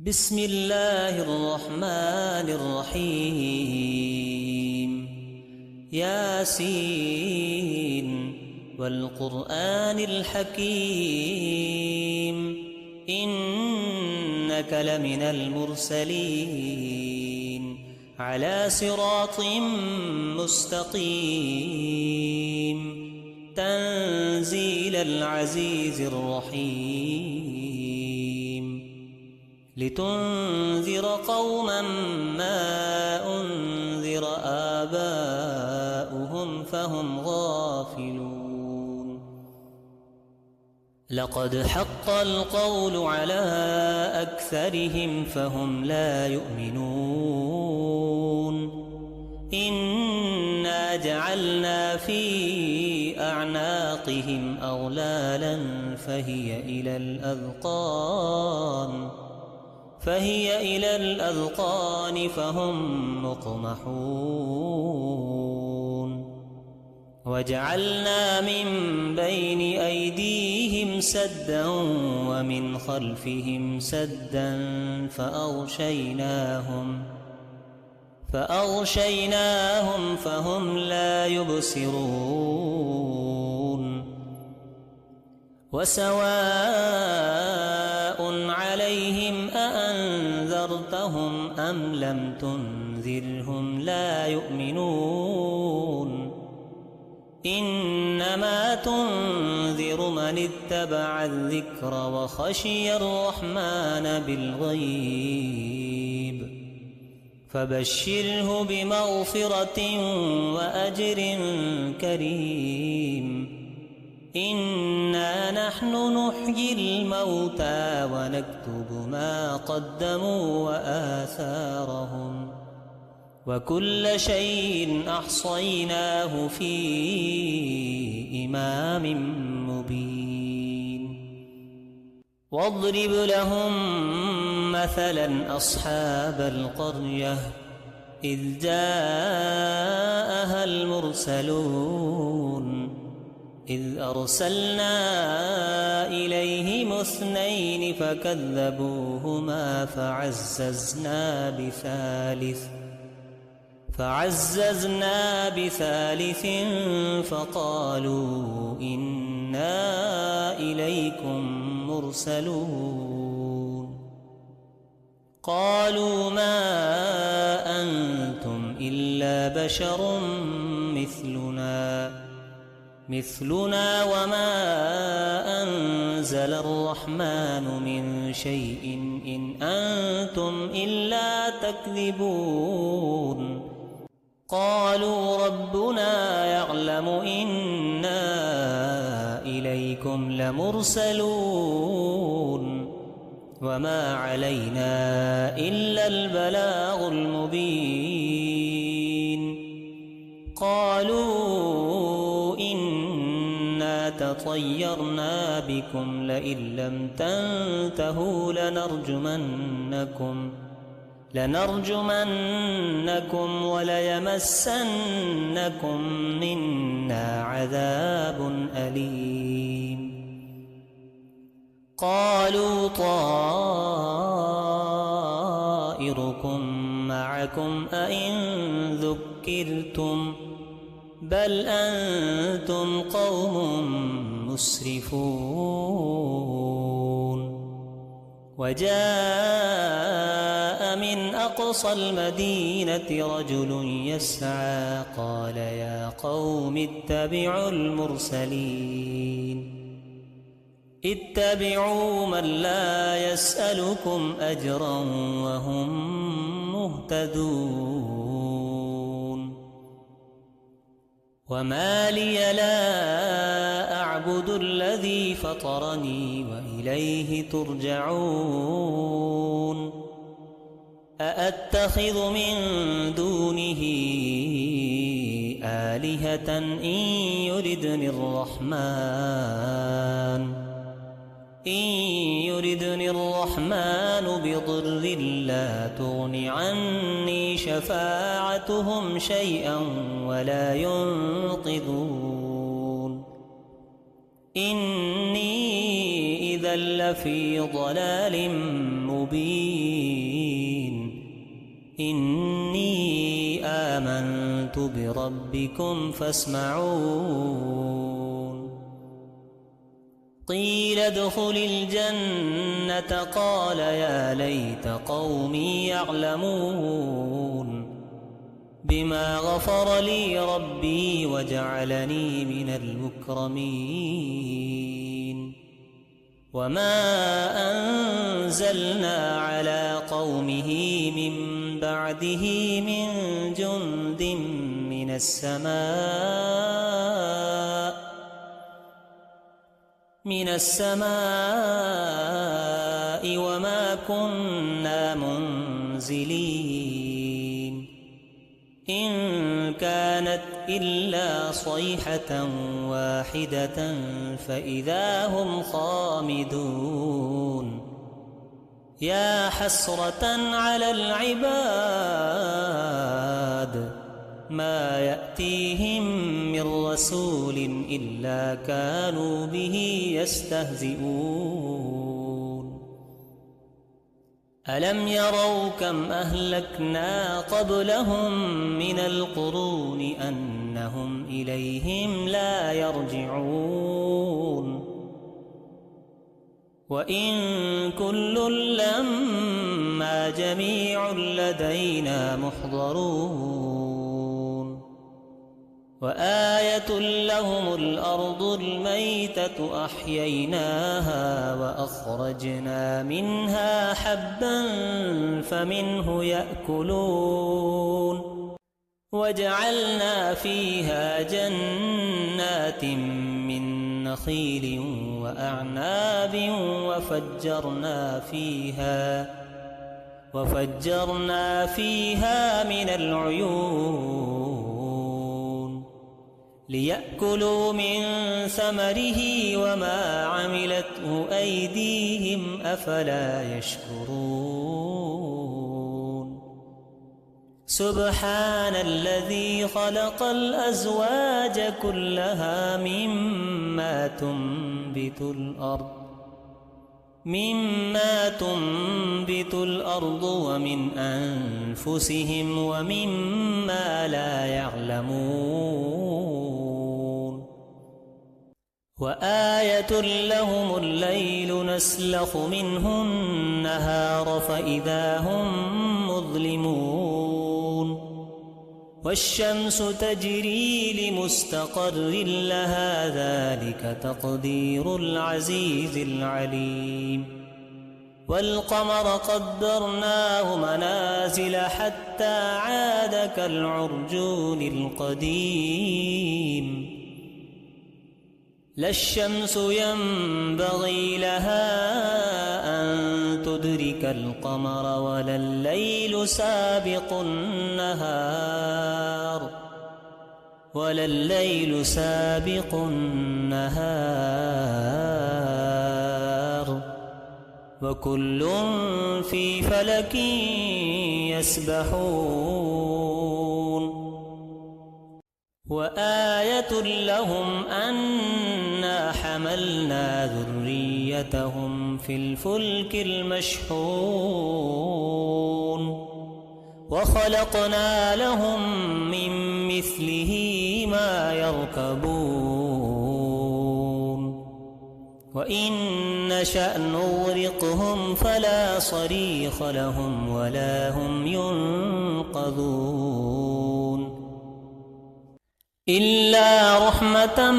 بسم الله الرحمن الرحيم ياسين والقرآن الحكيم إنك لمن المرسلين على صراط مستقيم تنزيل العزيز الرحيم لتنذر قوما ما أنذر آباؤهم فهم غافلون لقد حق القول على أكثرهم فهم لا يؤمنون إنا جعلنا في أعناقهم أغلالا فهي إلى الأذقان فهم مقمحون وجعلنا من بين أيديهم سدا ومن خلفهم سدا فأغشيناهم فهم لا يبصرون وسواء عليهم أأنذرتهم أم لم تنذرهم لا يؤمنون إنما تنذر من اتبع الذكر وخشي الرحمن بالغيب فبشره بمغفرة وأجر كريم إنا نحن نحيي الموتى ونكتب ما قدموا وآثارهم وكل شيء أحصيناه في إمام مبين واضرب لهم مثلا أصحاب القرية إذ جاءها المرسلون إذ أرسلنا إليهم 2 فكذبوهما فعززنا بثالث فقالوا إنا إليكم مرسلون قالوا ما أنتم إلا بشر مثلنا وما أنزل الرحمن من شيء إن أنتم إلا تكذبون قالوا ربنا يعلم إنا إليكم لمرسلون وما علينا إلا البلاغ المبين قالوا إنا تطيرنا بكم لئن لم تنتهوا لنرجمنكم وليمسنكم منا عذاب أليم قالوا طائركم معكم أئن ذكرتم بل أنتم قوم مسرفون وجاء من أقصى المدينة رجل يسعى قال يا قوم اتبعوا من لا يسألكم أجرا وهم مهتدون وما لي لا أعبد الذي فطرني وإليه ترجعون أأتخذ من دونه آلهة إن يردني الرحمن بضر لا تغن عني شفاعتهم شيئا ولا ينقذون إني إذا لفي ضلال مبين مبين إني آمنت بربكم فاسمعون قيل ادخل الجنة قال يا ليت قومي يعلمون بما غفر لي ربي وجعلني من المكرمين وما أنزلنا على قومه من بعده من جند من السماء وما كنا منزلين إن كانت إلا صيحة واحدة فإذا هم خامدون يا حسرة على العباد ما يأتيهم من رسول إلا كانوا به يستهزئون ألم يروا كم أهلكنا قبلهم من القرون أنهم إليهم لا يرجعون وإن كل لما جميع لدينا محضرون وآية لهم الأرض الميتة أحييناها وأخرجنا منها حبا فمنه يأكلون وجعلنا فيها جنات من نخيل وأعناب وفجرنا فيها من العيون ليأكلوا من ثمره وما عملته أيديهم أفلا يشكرون سبحان الذي خلق الأزواج كلها مما تنبت الأرض ومن أنفسهم ومما لا يعلمون وآية لهم الليل نسلخ منه النهار فإذا هم مظلمون والشمس تجري لمستقر لها ذلك تقدير العزيز العليم والقمر قدرناه منازل حتى عاد كالعرجون القديم لا الشمس ينبغي لها أن تدرك القمر ولا الليل سابق النهار وكل في فلك يسبحون وآية لهم أنا حملنا ذريتهم في الفلك المشحون وخلقنا لهم من مثله ما يركبون وإن نشأ نغرقهم فلا صريخ لهم ولا هم ينقذون إلا رحمة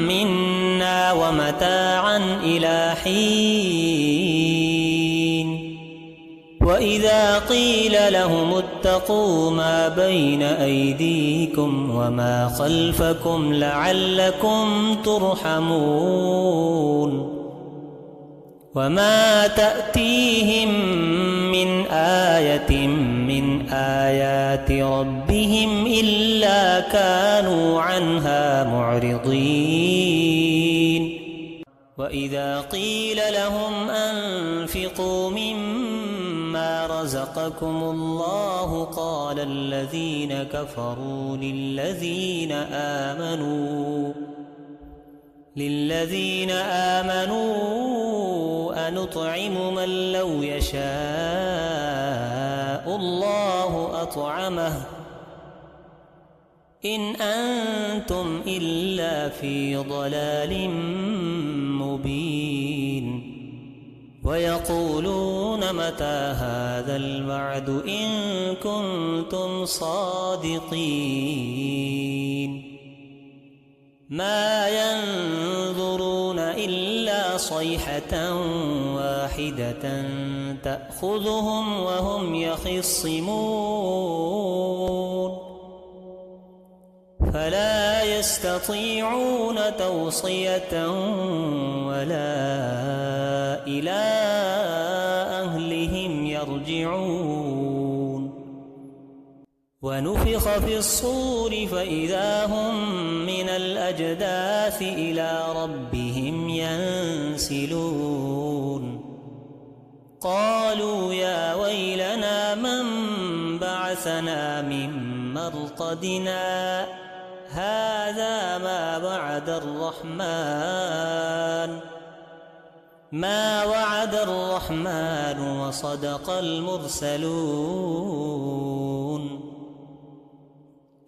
منا ومتاعا إلى حين وإذا قيل لهم اتقوا ما بين أيديكم وما خلفكم لعلكم ترحمون وما تأتيهم من آية من آيات ربهم إلا كانوا عنها معرضين وإذا قيل لهم أنفقوا مما رزقكم الله قال الذين للذين آمنوا أنطعم من لو يشاء الله أطعمه إن أنتم إلا في ضلال مبين ويقولون متى هذا الوعد إن كنتم صادقين ما ينظرون إلا صيحة واحدة تأخذهم وهم يخصمون فلا يستطيعون توصية ولا إلى أهلهم يرجعون ونفخ في الصور فإذا هم من الأجداث إلى ربهم ينسلون قالوا يا ويلنا من بعثنا من مرقدنا هذا ما وعد الرحمن وصدق المرسلون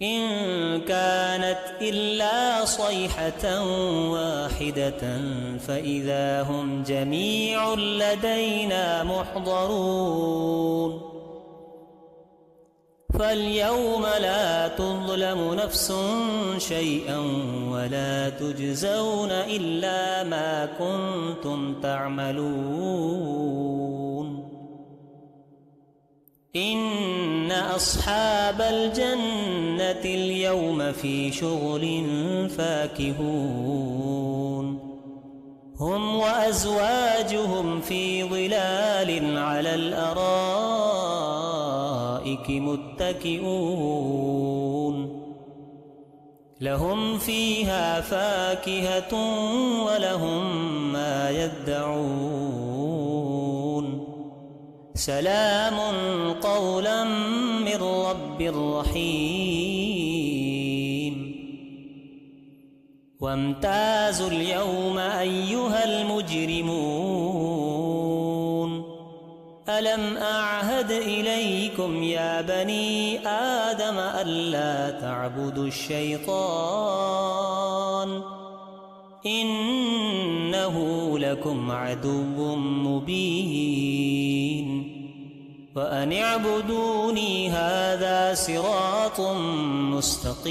إن كانت إلا صيحة واحدة فإذا هم جميع لدينا محضرون فاليوم لا تظلم نفس شيئا ولا تجزون إلا ما كنتم تعملون إن أصحاب الجنة اليوم في شغل فاكهون هم وأزواجهم في ظلال على الأرائك متكئون لهم فيها فاكهة ولهم ما يدعون سلام قولا من رب رحيم وامتازوا اليوم أيها المجرمون ألم أعهد إليكم يا بني آدم ألا تعبدوا الشيطان إنه لكم عدو مبين وأن اعبدوني هذا صراط مستقيم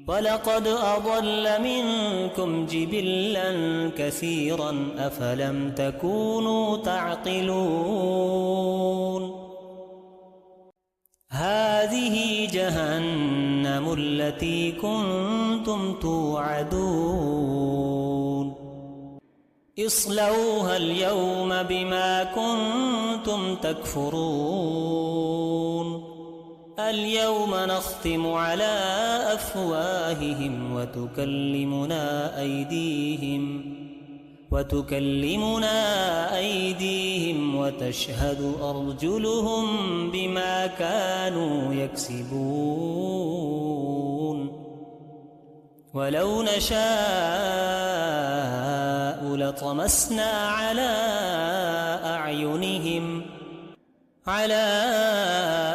ولقد أضل منكم جبلا كثيرا أفلم تكونوا تعقلون هذه جهنم التي كنتم توعدون اصلوها اليوم بما كنتم تكفرون اليوم نختم على أفواههم وتكلمنا أيديهم وتشهد أرجلهم بما كانوا يكسبون ولو نشاء لطمسنا على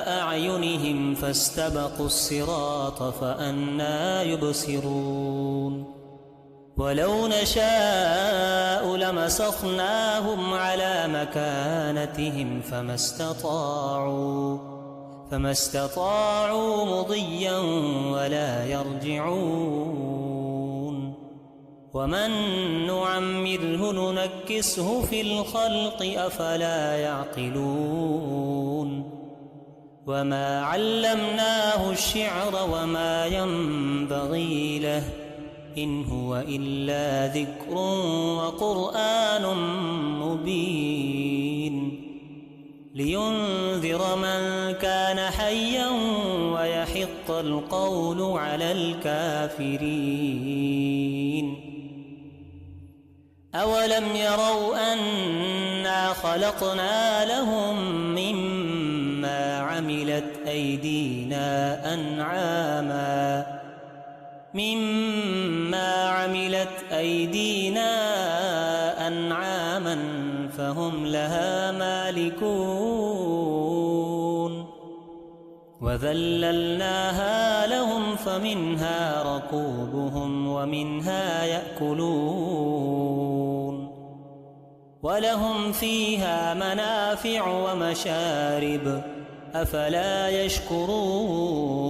أعينهم فاستبقوا الصراط فأنى يبصرون ولو نشاء لمسخناهم على مكانتهم فما استطاعوا مضيا ولا يرجعون ومن نعمره ننكسه في الخلق أفلا يعقلون وما علمناه الشعر وما ينبغي له إن هو إلا ذكر وقرآن مبين لينذر من كان حيا ويحق القول على الكافرين أولم يروا أنا خلقنا لهم مما عملت أيدينا أنعاما مما عملت أيدينا أنعاما فهم لها مالكون وذللناها لهم فمنها ركوبهم ومنها يأكلون ولهم فيها منافع ومشارب أفلا يشكرون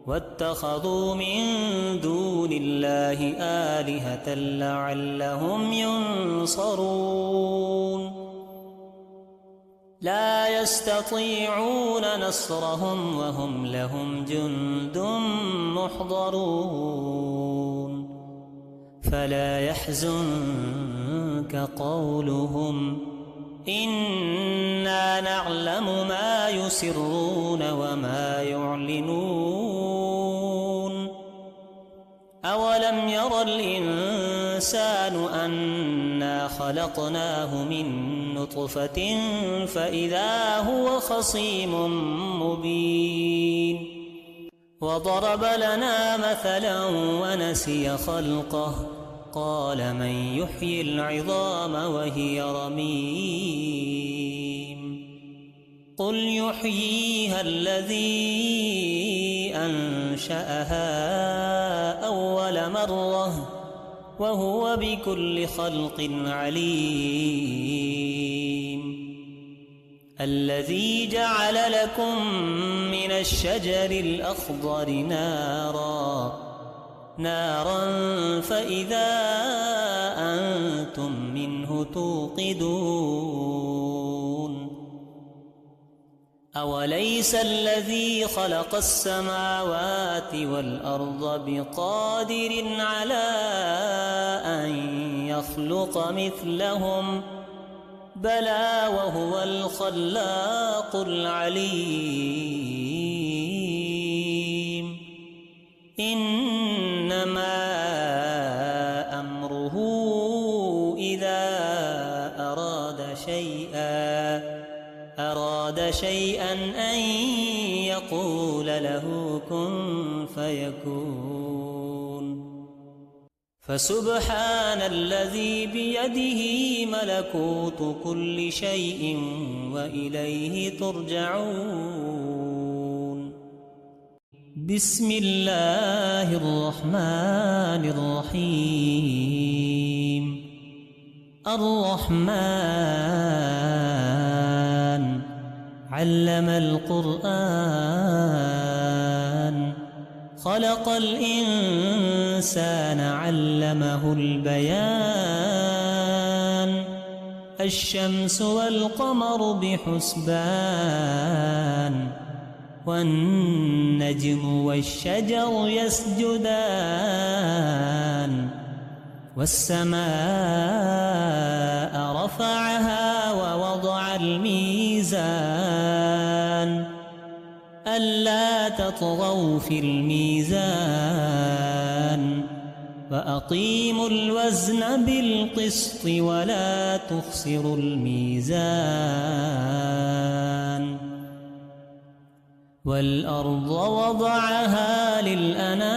واتخذوا من دون الله آلهة لعلهم ينصرون لا يستطيعون نصرهم وهم لهم جند محضرون فلا يحزنك قولهم إنا نعلم ما يسرون وما يعلنون أولم ير الإنسان أنا خلقناه من نطفة فإذا هو خصيم مبين وضرب لنا مثلا ونسي خلقه قال من يحيي العظام وهي رميم قل يحييها الذي أنشأها أول مرة وهو بكل خلق عليم الذي جعل لكم من الشجر الأخضر نارا فإذا أنتم منه توقدون أوليس الذي خلق السماوات والأرض بقادر على أن يخلق مثلهم بلى وهو الخلاق العليم إنما أمره إذا أراد شيئا أن يقول له كن فيكون فسبحان الذي بيده ملكوت كل شيء وإليه ترجعون بسم الله الرحمن الرحيم الرحمن علم القرآن خلق الإنسان علمه البيان الشمس والقمر بحسبان والنجم والشجر يسجدان والسماء رفعها ووضع الميزان ألا تطغوا في الميزان وأقيموا الوزن بالقسط ولا تخسروا الميزان والأرض وضعها للأنام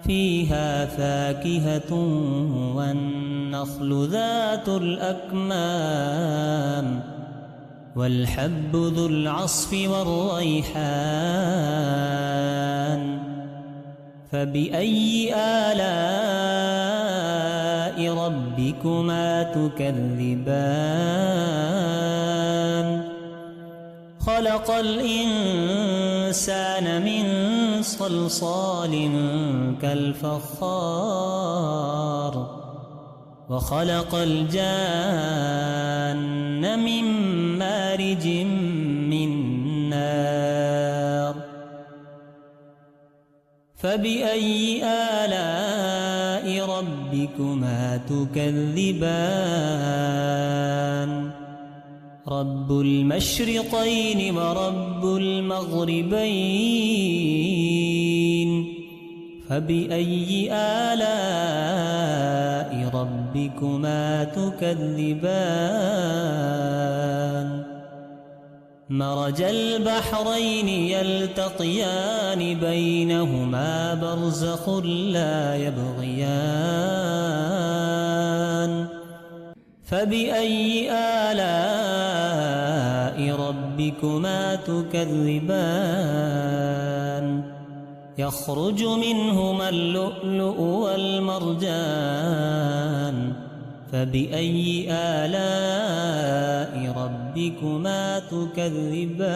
فيها فاكهة والنخل ذات الأكمام والحب ذو العصف والريحان فبأي آلاء ربكما تكذبان خلق الإنسان من صلصال كالفخار وخلق الجان من مارج من نار فبأي آلاء ربكما تكذبان رب المشرقين ورب المغربين فبأي آلاء ربكما تكذبان مرج البحرين يلتقيان بينهما برزخ لا يبغيان فبأي آلاء ربكما تكذبان يخرج منهما اللؤلؤ والمرجان فبأي آلاء ربكما تكذبان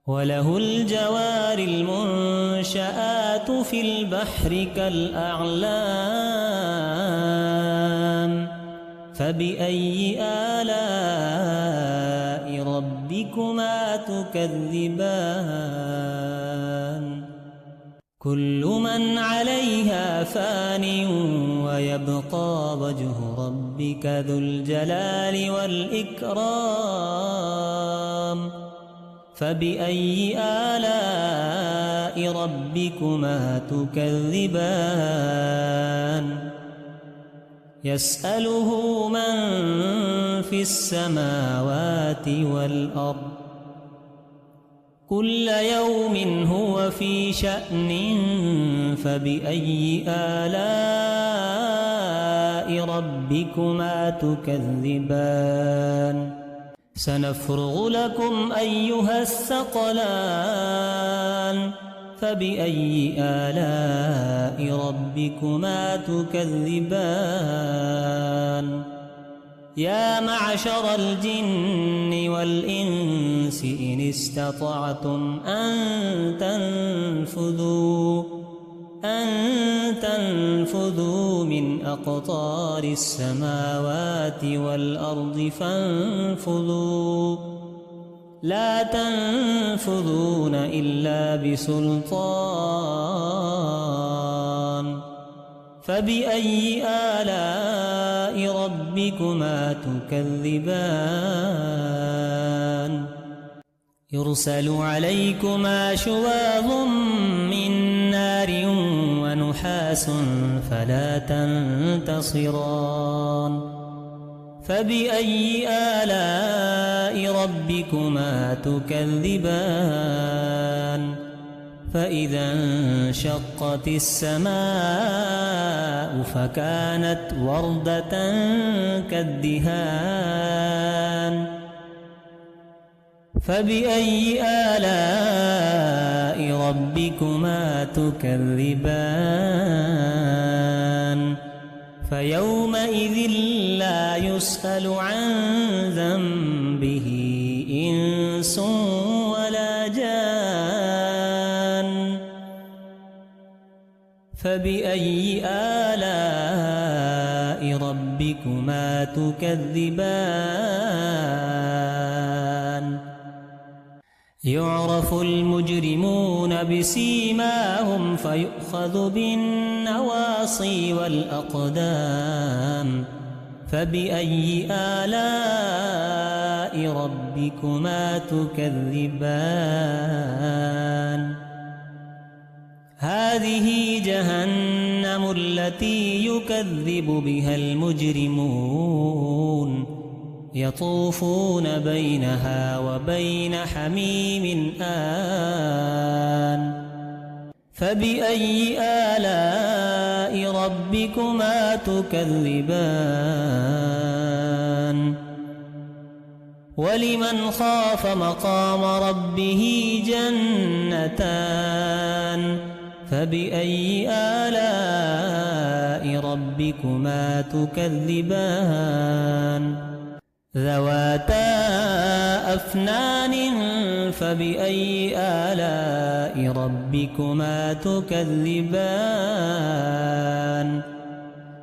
وله الجوار المنشآت في البحر كالأعلام فبأي آلاء ربكما تكذبان كل من عليها فان ويبقى وجه ربك ذو الجلال والإكرام فبأي آلاء ربكما تكذبان يسأله من في السماوات والأرض كل يوم هو في شأن فبأي آلاء ربكما تكذبان سنفرغ لكم أيها الثقلان فبأي آلاء ربكما تكذبان يا معشر الجن والإنس إن استطعتم أن تنفذوا من أقطار السماوات والأرض فانفذوا لا تنفذون إلا بسلطان فبأي آلاء ربكما تكذبان يرسل عليكما شواظ من نار ونحاس فلا تنتصران فبأي آلاء ربكما تكذبان فإذا انشقت السماء فكانت وردة كالدهان فبأي آلاء ربكما تكذبان فيومئذ لا يسأل عن ذنبه إنس ولا جان فبأي آلاء ربكما تكذبان يعرف المجرمون بسيماهم فيؤخذ بالنواصي والأقدام فبأي آلاء ربكما تكذبان هذه جهنم التي يكذب بها المجرمون يطوفون بينها وبين حميم آن فبأي آلاء ربكما تكذبان ولمن خاف مقام ربه جنتان فبأي آلاء ربكما تكذبان ذواتا أفنان فبأي آلاء ربكما تكذبان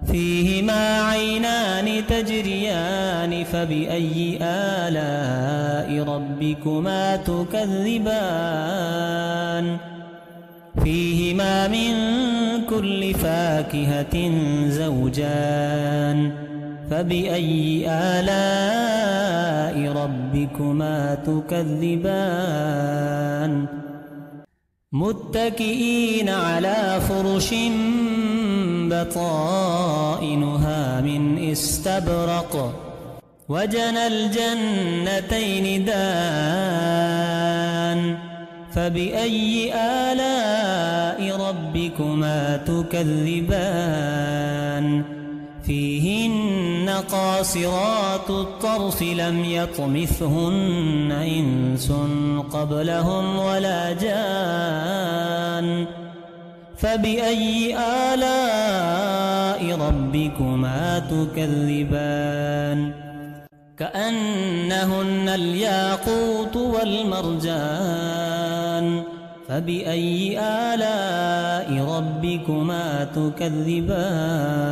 فيهما عينان تجريان فبأي آلاء ربكما تكذبان فيهما من كل فاكهة زوجان فبأي آلاء ربكما تكذبان متكئين على فرش بطائنها من استبرق وجنى الجنتين دان فبأي آلاء ربكما تكذبان فيهن قاصرات الطرف لم يطمثهن إنس قبلهم ولا جان فبأي آلاء ربكما تكذبان كأنهن الياقوت والمرجان فبأي آلاء ربكما تكذبان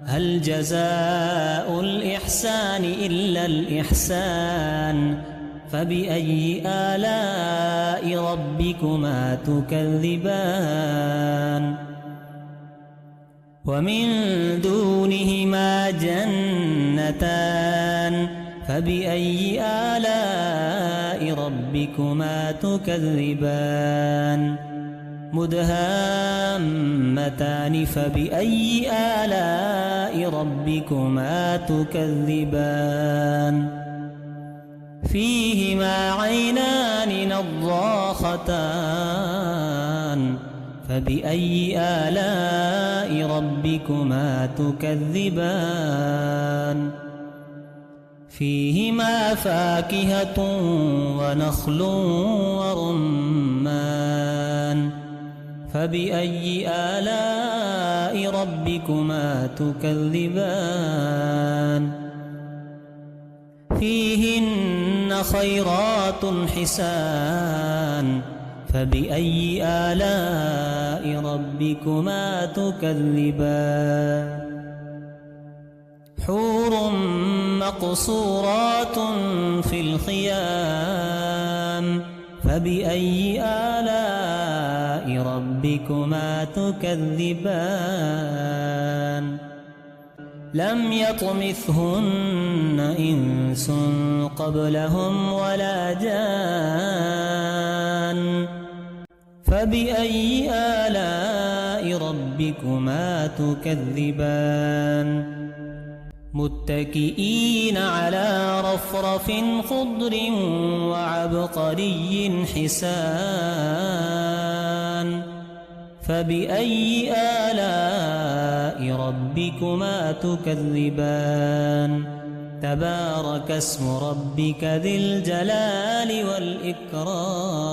هل جزاء الإحسان إلا الإحسان فبأي آلاء ربكما تكذبان ومن دونهما جنتان فبأي آلاء ربكما تكذبان مدهامتان فبأي آلاء ربكما تكذبان فيهما عينان نضاختان فبأي آلاء ربكما تكذبان فيهما فاكهة ونخل ورمان فبأي آلاء ربكما تكذبان فيهن خيرات حسان فبأي آلاء ربكما تكذبان حور مقصورات في الخيام فبأي آلاء ربكما تكذبان لم يطمثهن إنس قبلهم ولا جان فبأي آلاء ربكما تكذبان متكئين على رفرف خضر وعبقري حسان فبأي آلاء ربكما تكذبان تبارك اسم ربك ذي الجلال والإكرام